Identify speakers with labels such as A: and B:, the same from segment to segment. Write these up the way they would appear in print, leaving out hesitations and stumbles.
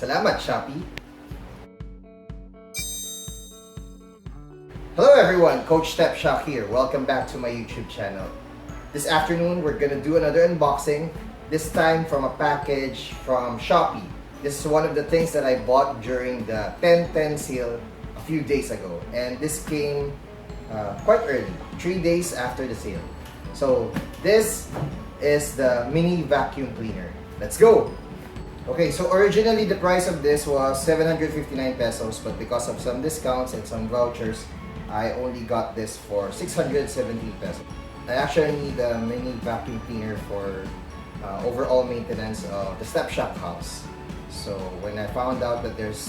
A: Salamat, Shopee! Hello everyone, Coach Stepshock here. Welcome back to my YouTube channel. This afternoon, we're gonna do another unboxing, this time from a package from Shopee. This is one of the things that I bought during the 10/10 sale a few days ago. And this came quite early, 3 days after the sale. So this is the mini vacuum cleaner. Let's go! Okay, so originally the price of this was 759 pesos, but because of some discounts and some vouchers, I only got this for 617 pesos. I actually need a mini vacuum cleaner for overall maintenance of the Stepshock House. So when I found out that there's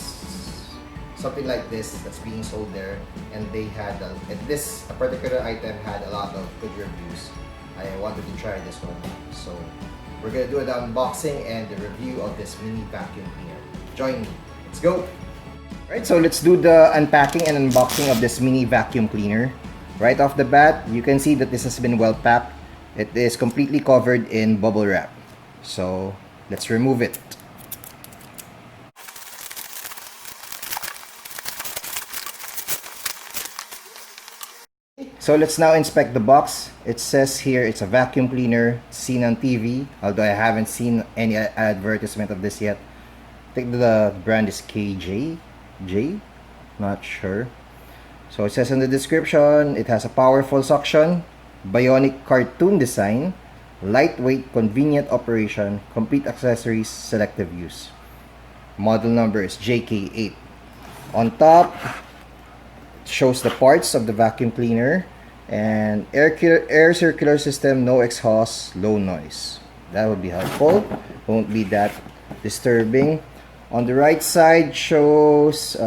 A: something like this that's being sold there, and they had this particular item had a lot of good reviews, I wanted to try this one. So we're gonna do an unboxing and the review of this mini vacuum cleaner. Join me. Let's go! Right, so let's do the unpacking and unboxing of this mini vacuum cleaner. Right off the bat, you can see that this has been well packed. It is completely covered in bubble wrap. So let's remove it. So let's now inspect the box. It says here it's a vacuum cleaner seen on TV, although I haven't seen any advertisement of this yet. I think the brand is KJ, not sure. So it says in the description, it has a powerful suction, bionic cartoon design, lightweight, convenient operation, complete accessories, selective use. Model number is JK8. On top, it shows the parts of the vacuum cleaner. And air circular system, no exhaust, low noise. That would be helpful. Won't be that disturbing. On the right side shows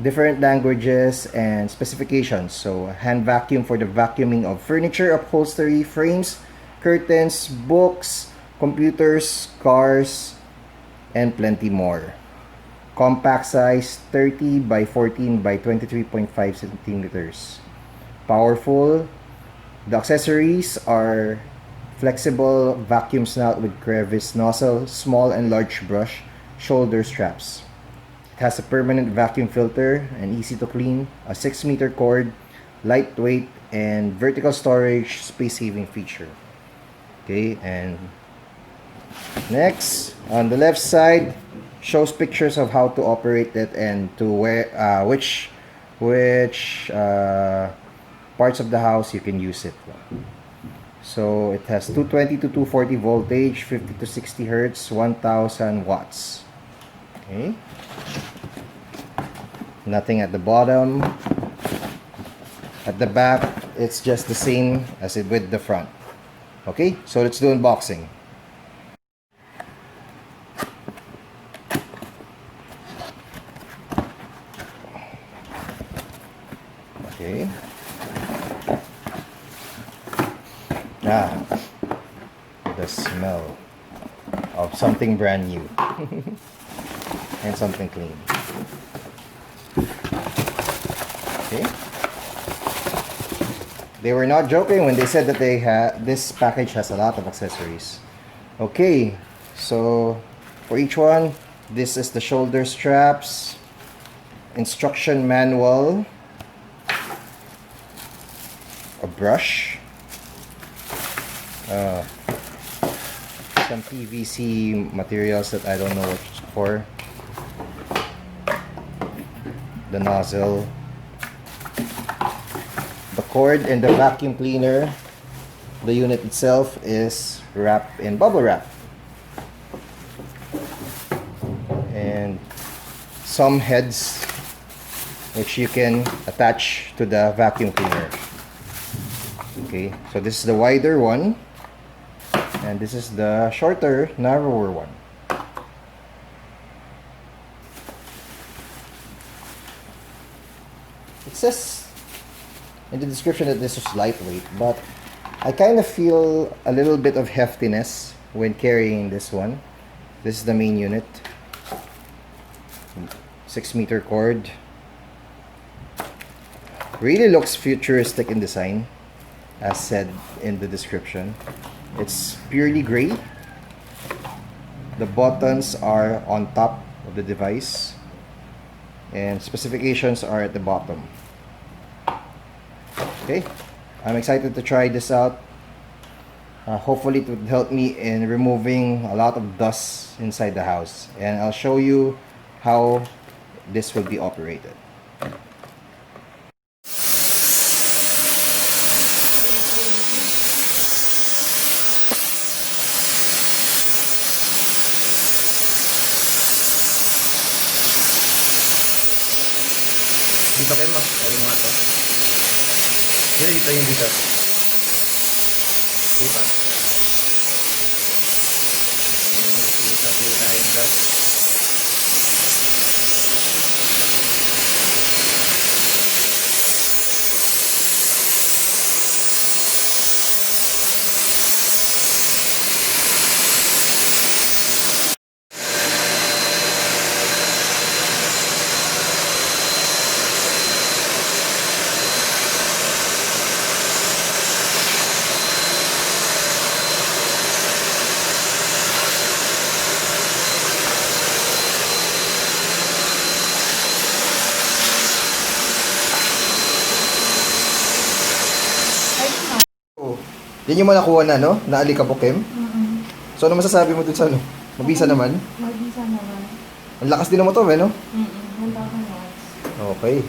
A: different languages and specifications. So hand vacuum for the vacuuming of furniture, upholstery, frames, curtains, books, computers, cars, and plenty more. Compact size, 30 by 14 by 23.5 centimeters. Powerful. The accessories are flexible vacuum snout with crevice nozzle, small and large brush, shoulder straps. It has a permanent vacuum filter and easy to clean, a 6-meter cord, lightweight, and vertical storage space-saving feature. Okay, and next, on the left side, shows pictures of how to operate it and to which parts of the house you can use it. So it has 220 to 240 voltage, 50 to 60 hertz, 1000 watts. Okay. Nothing at the bottom. At the back, it's just the same as it with the front. Okay, so let's do unboxing. Okay. The smell of something brand new and something clean. Okay. They were not joking when they said that this package has a lot of accessories. Okay, so for each one, this is the shoulder straps, instruction manual, a brush, some PVC materials that I don't know what it's for, the nozzle, the cord, and the vacuum cleaner. The unit itself is wrapped in bubble wrap, and some heads which you can attach to the vacuum cleaner. Okay, so this is the wider one, and this is the shorter, narrower one. It says in the description that this is lightweight, but I kind of feel a little bit of heftiness when carrying this one. This is the main unit. 6-meter cord. Really looks futuristic in design, as said in the description. It's purely gray. The buttons are on top of the device, and specifications are at the bottom. Okay, I'm excited to try this out. Hopefully it would help me in removing a lot of dust inside the house, and I'll show you how this will be operated. Dito kayo mas, ano nga to? Dito, yung dito. Kita. Kita yung dust. Yan yung mga nakuha na, no? Na alikabok, Kim? So, ano masasabi mo dun sa ano? Mabisa naman?
B: Mabisa naman.
A: Ang lakas din ng motor, eh, no?
B: 1,000 watts.
A: Okay.